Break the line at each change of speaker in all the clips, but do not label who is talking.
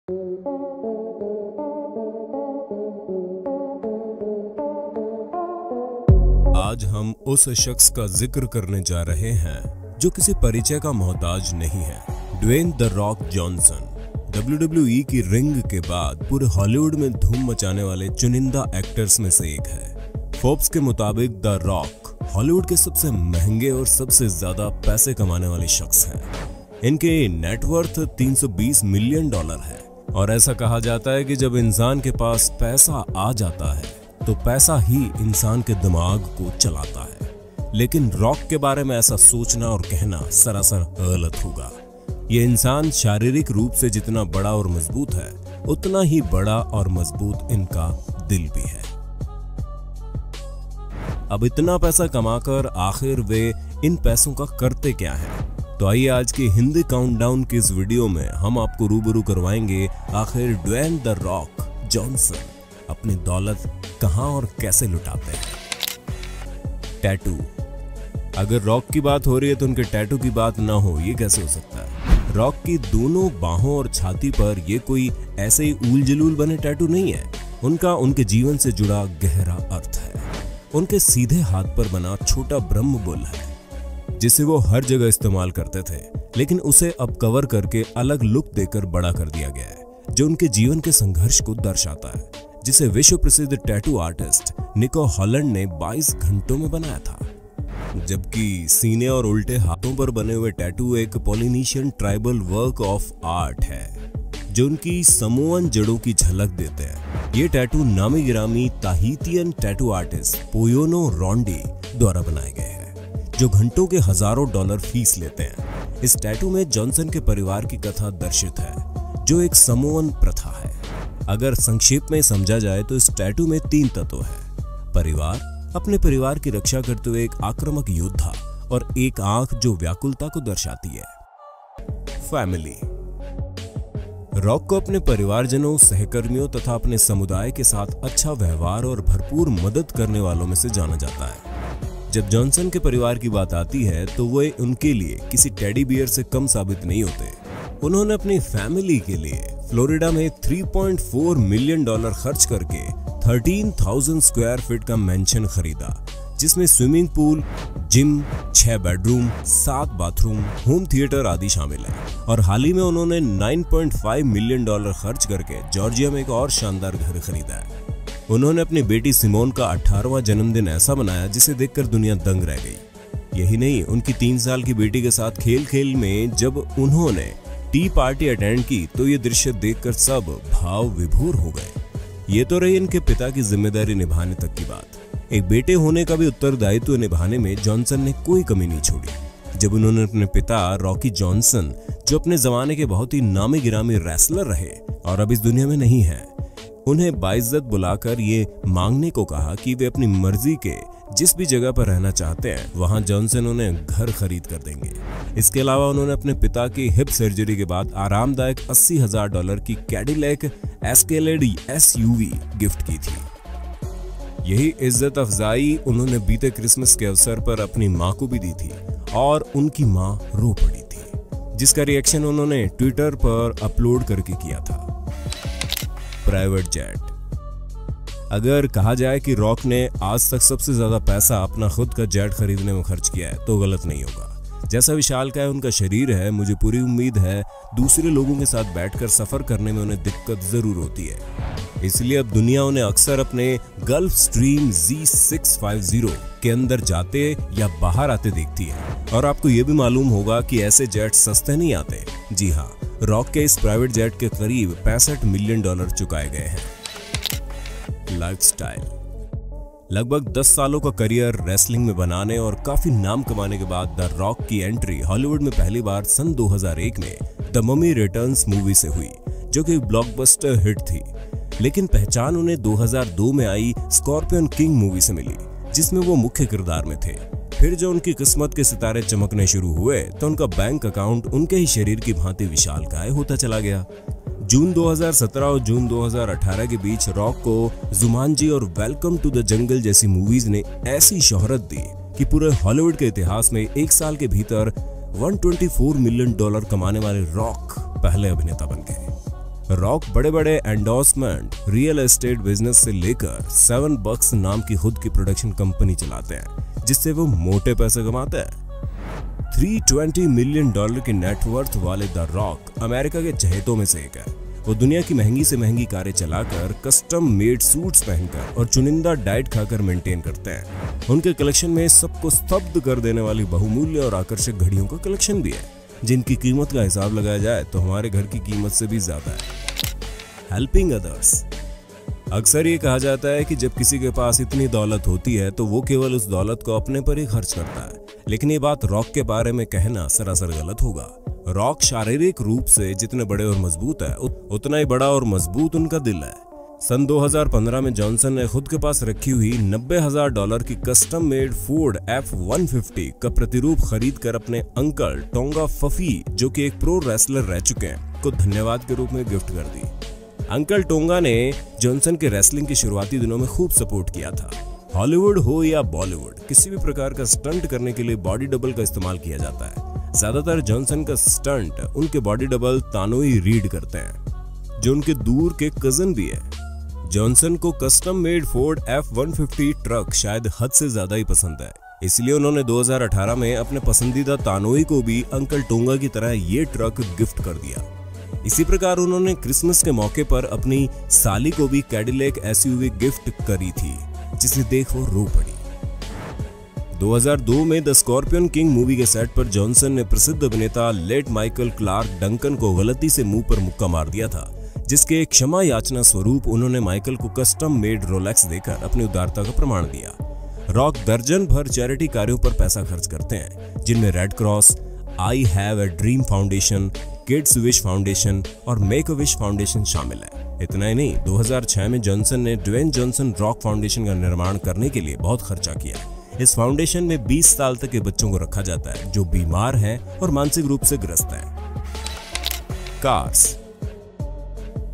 आज हम उस शख्स का जिक्र करने जा रहे हैं जो किसी परिचय का मोहताज नहीं है। Dwayne the Rock Johnson WWE की रिंग के बाद पूरे हॉलीवुड में धूम मचाने वाले चुनिंदा एक्टर्स में से एक है। फोर्ब्स के मुताबिक द रॉक हॉलीवुड के सबसे महंगे और सबसे ज्यादा पैसे कमाने वाले शख्स हैं। इनके नेटवर्थ $320 मिलियन है और ऐसा कहा जाता है कि जब इंसान के पास पैसा आ जाता है तो पैसा ही इंसान के दिमाग को चलाता है। लेकिन रॉक के बारे में ऐसा सोचना और कहना सरासर गलत होगा। ये इंसान शारीरिक रूप से जितना बड़ा और मजबूत है, उतना ही बड़ा और मजबूत इनका दिल भी है। अब इतना पैसा कमाकर आखिर वे इन पैसों का करते क्या है? तो आइए आज के हिंदी काउंटडाउन की इस वीडियो में हम आपको रूबरू करवाएंगे आखिर ड्वेन द रॉक जॉनसन अपनी दौलत कहां और कैसे लुटाते हैं। टैटू। अगर रॉक की बात हो रही है तो उनके टैटू की बात ना हो, ये कैसे हो सकता है? रॉक की दोनों बाहों और छाती पर ये कोई ऐसे ही ऊल जलूल बने टैटू नहीं है। उनका उनके जीवन से जुड़ा गहरा अर्थ है। उनके सीधे हाथ पर बना छोटा ब्रह्म बुल है जिसे वो हर जगह इस्तेमाल करते थे, लेकिन उसे अब कवर करके अलग लुक देकर बड़ा कर दिया गया है, जो उनके जीवन के संघर्ष को दर्शाता है, जिसे विश्व प्रसिद्ध टैटू आर्टिस्ट निको हॉलैंड ने 22 घंटों में बनाया था। जबकि सीने और उल्टे हाथों पर बने हुए टैटू एक Polynesian tribal work of art है जो उनकी समोअन जड़ों की झलक देते हैं। ये टैटू नामी गिरामी ताहितियन टैटू आर्टिस्ट पोयोनो रोंडी द्वारा बनाए गए हैं, जो घंटों के हजारों डॉलर फीस लेते हैं। इस टैटू में जॉनसन के परिवार की कथा दर्शित है, जो एक समोअन प्रथा है। अगर संक्षेप में समझा जाए तो इस टैटू में 3 तत्व है: परिवार, अपने परिवार की रक्षा करते हुए एक आक्रामक योद्धा, और एक आंख जो व्याकुलता को दर्शाती है। फैमिली। रॉक को अपने परिवारजनों, सहकर्मियों तथा अपने समुदाय के साथ अच्छा व्यवहार और भरपूर मदद करने वालों में से जाना जाता है। जब जॉनसन के परिवार की बात आती है तो वे उनके लिए किसी टेडी बियर से कम साबित नहीं होते। उन्होंने अपनी फैमिली के लिए फ्लोरिडा में $3.4 मिलियन खर्च करके 13,000 स्क्वायर फीट का मैंशन खरीदा, जिसमें swimming pool, gym, 6 bedroom, 7 bathroom, home theatre आदि शामिल है। और हाल ही में उन्होंने $9.5 मिलियन खर्च करके जॉर्जिया में एक और शानदार घर खरीदा है। उन्होंने अपनी बेटी सिमोन का 18वां जन्मदिन ऐसा बनाया जिसे देखकर दुनिया दंग रह गई। यही नहीं, उनकी 3 साल की बेटी के साथ खेल खेल में जब उन्होंने टी पार्टी अटेंड की तो ये दृश्य देखकर सब भाव विभोर हो गए। ये तो रही इनके पिता की जिम्मेदारी निभाने तक की बात। एक बेटे होने का भी उत्तरदायित्व निभाने में जॉनसन ने कोई कमी नहीं छोड़ी। जब उन्होंने अपने पिता रॉकी जॉनसन, जो अपने जमाने के बहुत ही नामी गिरामी रेसलर रहे और अब इस दुनिया में नहीं है, उन्हें बाइज्जत बुलाकर ये मांगने को कहा कि वे अपनी मर्जी के जिस भी जगह पर रहना चाहते हैं वहां जॉनसन उन्हें घर खरीद कर देंगे। इसके अलावा उन्होंने अपने पिता की हिप सर्जरी के बाद आरामदायक $80,000 की कैडिलैक एस्केलेड SUV गिफ्ट की थी। यही इज्जत अफजाई उन्होंने बीते क्रिसमस के अवसर पर अपनी मां को भी दी थी और उनकी मां रो पड़ी थी, जिसका रिएक्शन उन्होंने ट्विटर पर अपलोड करके किया था। Private jet. अगर कहा जाए कि रॉक ने आज तक सबसे ज्यादा पैसा अपना खुद का जेट खरीदने में खर्च किया है तो गलत नहीं होगा। जैसा विशालकाय उनका शरीर है, मुझे पूरी उम्मीद है दूसरे लोगों के साथ बैठकर सफर करने में उन्हें दिक्कत जरूर होती है। इसलिए अब दुनिया उन्हें अक्सर अपने गल्फ स्ट्रीम Z650 के अंदर जाते या बाहर आते देखती है। और आपको ये भी मालूम होगा कि ऐसे जेट सस्ते नहीं आते। जी हाँ, रॉक के इस प्राइवेट जेट के करीब $65 मिलियन चुकाए गए हैं। लाइफस्टाइल। लगभग 10 सालों का करियर रेसलिंग में बनाने और काफी नाम कमाने के बाद द रॉक की एंट्री हॉलीवुड में पहली बार सन 2001 में द ममी रिटर्न्स मूवी से हुई, जो कि ब्लॉकबस्टर हिट थी। लेकिन पहचान उन्हें 2002 में आई स्कॉर्पियन किंग मूवी से मिली, जिसमें वो मुख्य किरदार में थे। फिर जो उनकी किस्मत के सितारे चमकने शुरू हुए तो उनका बैंक अकाउंट उनके ही शरीर की भांति विशालकाय होता चला गया। जून 2017 और जून 2018 के बीच रॉक को जुमांजी और वेलकम टू द जंगल जैसी मूवीज ने ऐसी शोहरत दी कि पूरे हॉलीवुड के इतिहास में एक साल के भीतर $124 मिलियन कमाने वाले रॉक पहले अभिनेता बन गए। रॉक बड़े बड़े एंडोर्समेंट, रियल एस्टेट बिजनेस से लेकर 7 बक्स नाम की खुद की प्रोडक्शन कंपनी चलाते हैं, जिससे वो मोटे पैसे कमाते हैं। $320 मिलियन की नेटवर्थ वाले द रॉक अमेरिका के चहेतों में से एक है। वो दुनिया की महंगी से महंगी कारें चलाकर, कस्टम मेड सूट्स पहनकर और चुनिंदा डाइट खाकर मेंटेन करते हैं। उनके कलेक्शन में सबको स्तब्ध कर देने वाली बहुमूल्य और आकर्षक घड़ियों का कलेक्शन भी है, जिनकी कीमत का हिसाब लगाया जाए तो हमारे घर की कीमत से भी ज्यादा है। Helping others. अक्सर ये कहा जाता है कि जब किसी के पास इतनी दौलत होती है तो वो केवल उस दौलत को अपने पर ही खर्च करता है, लेकिन ये बात रॉक के बारे में कहना सरासर गलत होगा। रॉक शारीरिक रूप से जितने बड़े और मजबूत है, उतना ही बड़ा और मजबूत उनका दिल है। सन 2015 में जॉनसन ने खुद के पास रखी हुई $90,000 की कस्टम मेड फोर्ड F-150 का प्रतिरूप खरीद कर अपने अंकल टोंगा फफी, जो कि एक प्रो रेसलर रह चुके हैं, को धन्यवाद के रूप में गिफ्ट कर दी। अंकल टोंगा ने जॉनसन के रेसलिंग के शुरुआती दिनों में खूब सपोर्ट किया था। हॉलीवुड हो या बॉलीवुड, किसी भी प्रकार का स्टंट करने के लिए बॉडी डबल का इस्तेमाल किया जाता है। ज्यादातर जॉनसन का स्टंट उनके बॉडी डबल तानोई रीड करते हैं, जो उनके दूर के कजन भी है। जॉनसन को custom made Ford F-150 truck शायद हद से ज्यादा ही पसंद है, इसलिए उन्होंने 2018 में अपने पसंदीदा तानोई को भी अंकल टोंगा की तरह ये ट्रक गिफ्ट कर दिया। इसी प्रकार उन्होंने क्रिसमस के मौके पर अपनी साली को भी कैडिलैक SUV गिफ्ट करी थी, जिसे देख वो रो पड़ी। 2002 में द स्कॉर्पियन किंग मूवी के सेट पर जॉनसन ने प्रसिद्ध अभिनेता लेट माइकल क्लार्क डंकन को गलती से मुंह पर मुक्का मार दिया था, जिसके क्षमा याचना स्वरूप उन्होंने माइकल को कस्टम मेड रोलेक्स देकर अपनी उदारता का प्रमाण दिया। रॉक दर्जन भर चैरिटी कार्यों पर पैसा खर्च करते हैं, जिनमें red cross, I have a dream foundation, kids wish foundation और मेक अ विश फाउंडेशन शामिल है। इतना ही नहीं, 2006 में जॉनसन ने ड्वेन जॉनसन रॉक फाउंडेशन का निर्माण करने के लिए बहुत खर्चा किया। इस फाउंडेशन में 20 साल तक के बच्चों को रखा जाता है जो बीमार हैं और मानसिक रूप से ग्रस्त हैं। कार्स।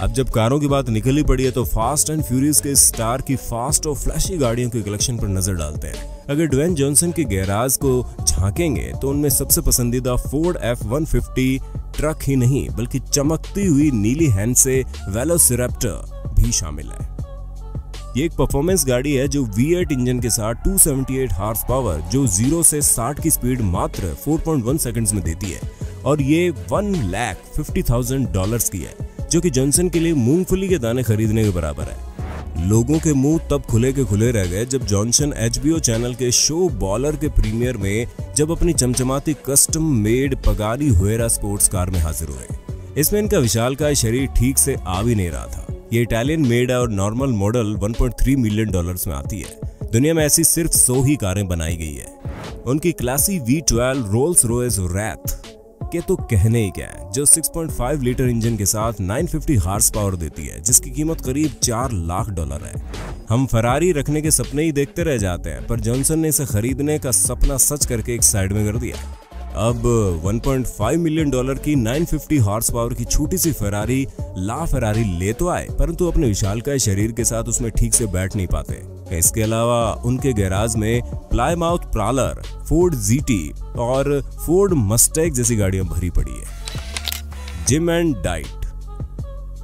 अब जब कारों की बात निकली पड़ी है तो फास्ट एंड फ्यूरियस के स्टार की फास्ट और फ्लैशी गाड़ियों के कलेक्शन पर नजर डालते हैं। अगर ड्वेन जॉनसन के गैराज को झांकेंगे तो उनमें सबसे पसंदीदा फोर्ड F-150 ट्रक ही नहीं बल्कि चमकती हुई नीली हैंडसे वेलोसिरैप्टर भी शामिल है। ये एक परफॉर्मेंस गाड़ी है जो V8 इंजन के साथ 278 हॉर्स पावर, जो 0 से 60 की स्पीड मात्र 4.1 सेकंड्स में देती है, और ये $1,50,000 की है, जो कि जॉनसन के लिए मूंगफली के दाने खरीदने के बराबर है। लोगों के मुंह तब खुले के खुले रह गए जब जॉनसन HBO चैनल के शो बॉलर के प्रीमियर में जब अपनी चमचमाती कस्टम मेड पगारी हुएरा स्पोर्ट्स कार में हाजिर हुए। इसमें इनका विशालकाय शरीर ठीक से आ भी नहीं रहा था। ये इटालियन मेड है और नॉर्मल मॉडल $1.3 मिलियन में आती है। दुनिया में ऐसी सिर्फ 100 ही कारें बनाई गई है। उनकी classy V12 Rolls Royce wrath के तो कहने ही क्या है, जो 6.5 लीटर इंजन के साथ 950 हॉर्स पावर देती है, जिसकी कीमत करीब $4 लाख है। हम फरारी रखने के सपने ही देखते रह जाते हैं, पर जॉनसन ने इसे खरीदने का सपना सच करके एक साइड में कर दिया। अब $1.5 मिलियन की 950 हॉर्स पावर की छोटी सी फरारी ले तो आए, परंतु अपने विशालकाय शरीर के साथ उसमें ठीक से बैठ नहीं पाते। इसके अलावा उनके गैराज में प्लायमाउथ प्रालर, फोर्ड GT और फोर्ड मस्टैग जैसी गाड़ियां भरी पड़ी है। Gym and diet.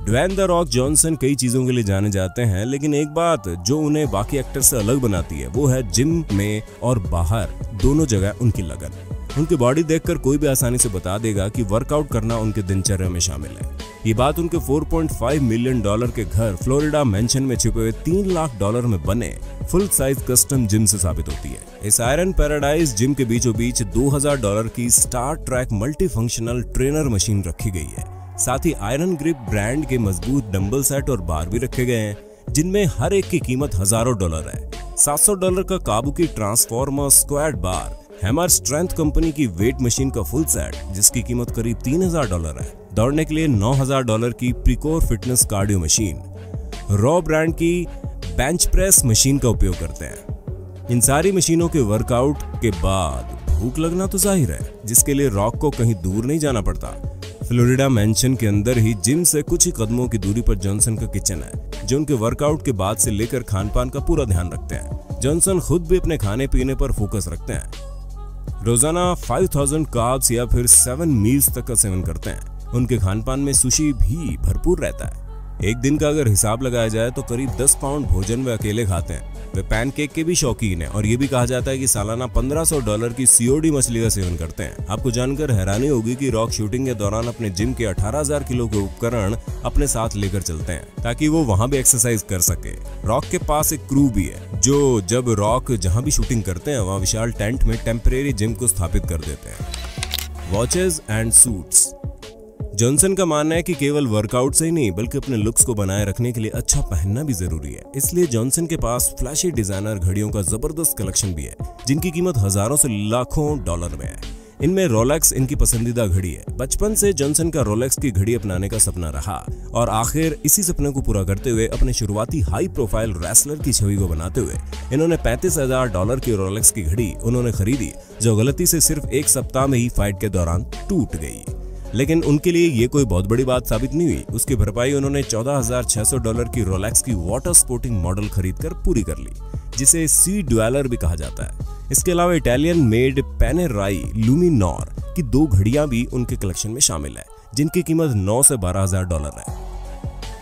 Dwayne the Rock Johnson कई चीजों के लिए जाने जाते हैं, लेकिन एक बात जो उन्हें बाकी एक्टर से अलग बनाती है वो है जिम में और बाहर दोनों जगह उनकी लगन। उनकी बॉडी देखकर कोई भी आसानी से बता देगा कि वर्कआउट करना उनके दिनचर्या में शामिल है। ये बात उनके $4.5 मिलियन के घर फ्लोरिडा मैंशन में छिपे हुए $3 लाख में बने फुल साइज कस्टम जिम से साबित होती है। इस आयरन पैराडाइज जिम के बीचों बीच $2,000 की Star Trek multi functional trainer machine रखी गई है। साथ ही आयरन ग्रिप ब्रांड के मजबूत डंबल सेट और बार भी रखे गए हैं, जिनमें हर एक की कीमत हजारों डॉलर है। $700 का काबुकी ट्रांसफॉर्मर स्क्वाड बार, हैमर स्ट्रेंथ कंपनी की वेट मशीन का फुल सेट जिसकी कीमत करीब $3,000 है। दौड़ने के लिए $9,000 की Precor fitness cardio machine, Raw brand की बेंच प्रेस मशीन का उपयोग करते हैं। इन सारी मशीनों के वर्कआउट के बाद भूख लगना तो जाहिर है, जिसके लिए रॉक को कहीं दूर नहीं जाना पड़ता। फ्लोरिडा मैंशन के अंदर ही जिम से कुछ ही कदमों की दूरी पर जॉनसन का किचन है, जो उनके वर्कआउट के बाद से लेकर खान पान का पूरा ध्यान रखते हैं। जॉनसन खुद भी अपने खाने पीने पर फोकस रखते हैं। रोजाना 5000 कार्ब्स या फिर 7 मील्स तक का सेवन करते हैं। उनके खान पान में सुशी भी भरपूर रहता है। एक दिन का अगर हिसाब लगाया जाए तो करीब 10 पाउंड भोजन वे अकेले खाते हैं। वे पैनकेक के भी शौकीन हैं और ये भी कहा जाता है कि सालाना $1500 की सीओडी मछली का सेवन करते हैं। आपको जानकर हैरानी होगी कि रॉक शूटिंग के दौरान अपने जिम के 18,000 किलो के उपकरण अपने साथ लेकर चलते हैं ताकि वो वहां भी एक्सरसाइज कर सके। रॉक के पास एक क्रू भी है जो जब रॉक जहां भी शूटिंग करते हैं वहां विशाल टेंट में टेम्परेरी जिम को स्थापित कर देते हैं। Watches and suits. जॉनसन का मानना है कि केवल वर्कआउट से ही नहीं बल्कि अपने लुक्स को बनाए रखने के लिए अच्छा पहनना भी जरूरी है। इसलिए जॉनसन के पास फ्लैशी डिजाइनर घड़ियों का जबरदस्त कलेक्शन भी है जिनकी कीमत हजारों से लाखों डॉलर में है। इनमें रोलेक्स इनकी पसंदीदा घड़ी है। बचपन से जॉनसन का रोलेक्स की घड़ी अपनाने का सपना रहा और आखिर इसी सपने को पूरा करते हुए अपने शुरुआती हाई प्रोफाइल रेसलर की छवि को बनाते हुए इन्होंने $35,000 की रोलेक्स की घड़ी उन्होंने खरीदी जो गलती से सिर्फ एक सप्ताह में ही फाइट के दौरान टूट गई। लेकिन उनके लिए ये कोई बहुत बड़ी बात साबित नहीं हुई। उसकी भरपाई उन्होंने $14,600 की रोलेक्स की वाटर स्पोर्टिंग मॉडल खरीदकर पूरी कर ली जिसे सी ड्वेलर भी कहा जाता है। इसके अलावा इटालियन मेड पेनेराई लुमिनोर की 2 घड़ियां भी उनके कलेक्शन में शामिल है जिनकी कीमत $9,000 से $12,000 है।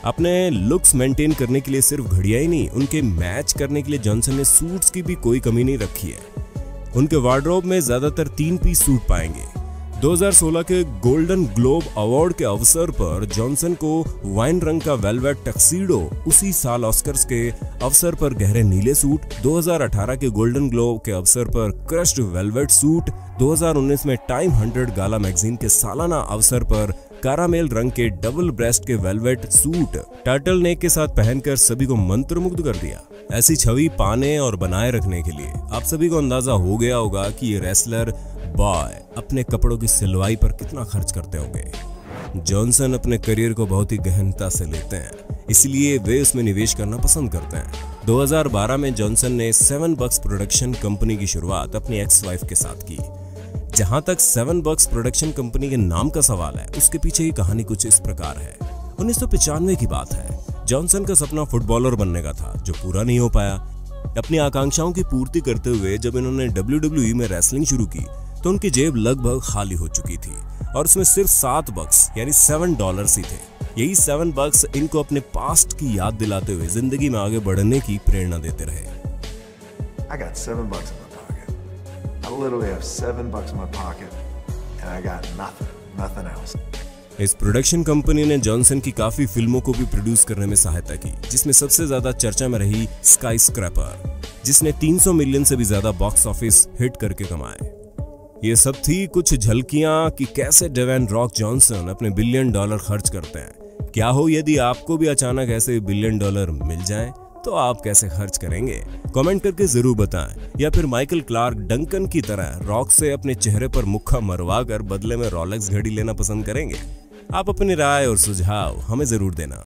अपने लुक्स मेंटेन करने के लिए सिर्फ घड़ियां ही नहीं उनके मैच करने के लिए जॉनसन ने सूट्स की भी कोई कमी नहीं रखी है। उनके वार्डरोब में ज्यादातर 3 पीस सूट पाएंगे। 2016 के गोल्डन ग्लोब अवार्ड के अवसर पर जॉनसन को वाइन रंग का वेलवेट टक्सीडो, उसी साल ऑस्कर्स के अवसर पर गहरे नीले सूट, 2018 के गोल्डन ग्लोब के अवसर पर क्रश्ड वेलवेट सूट, 2019 में टाइम 100 गाला मैगजीन के सालाना अवसर पर कारामेल रंग के डबल ब्रेस्ट के वेलवेट सूट टर्टल नेक के साथ पहनकर सभी को मंत्रमुग्ध कर दिया। ऐसी छवि पाने और बनाए रखने के लिए आप सभी को अंदाजा हो गया होगा कि ये रेसलर बॉय अपने कपड़ों की सिलवाई पर कितना खर्च करते होंगे। जॉनसन अपने करियर को बहुत ही गहनता से लेते हैं इसलिए वे उसमें निवेश करना पसंद करते हैं। 2012 में जॉनसन ने 7 बक्स प्रोडक्शन कंपनी की शुरुआत अपनी एक्स वाइफ के साथ की। जहां तक 7 बक्स प्रोडक्शन कंपनी के नाम का सवाल है उसके पीछे की कहानी कुछ इस प्रकार है। 1995 की बात है। जॉनसन का सपना फुटबॉलर बनने का था जो पूरा नहीं हो पाया। अपनी आकांक्षाओं की पूर्ति करते हुए जब इन्होंने WWE में रेसलिंग शुरू की तो उनकी जेब लगभग खाली हो चुकी थी और उसमें सिर्फ 7 बक्स यानी $7 ही थे। यही 7 बक्स इनको अपने पास्ट की याद दिलाते हुए जिंदगी में आगे बढ़ने की प्रेरणा देते रहे।
I got $7 in my pocket. I literally have $7 in my pocket and I got nothing else.
इस प्रोडक्शन कंपनी ने जॉनसन की काफी फिल्मों को भी प्रोड्यूस करने में सहायता की जिसमें सबसे ज्यादा चर्चा में रही स्काई स्क्रैपर जिसने 300 मिलियन से भी ज्यादा बॉक्स ऑफिस हिट करके कमाए। ये सब थी कुछ झलकियां कि कैसे ड्वेन रॉक जॉनसन अपने $1 बिलियन खर्च करते हैं। क्या हो यदि आपको भी अचानक ऐसे $1 बिलियन मिल जाएं तो आप कैसे खर्च करेंगे? कमेंट करके जरूर बताएं। या फिर माइकल क्लार्क डंकन की तरह रॉक से अपने चेहरे पर मुक्का मरवा कर बदले में रोलेक्स घड़ी लेना पसंद करेंगे? आप अपनी राय और सुझाव हमें जरूर देना।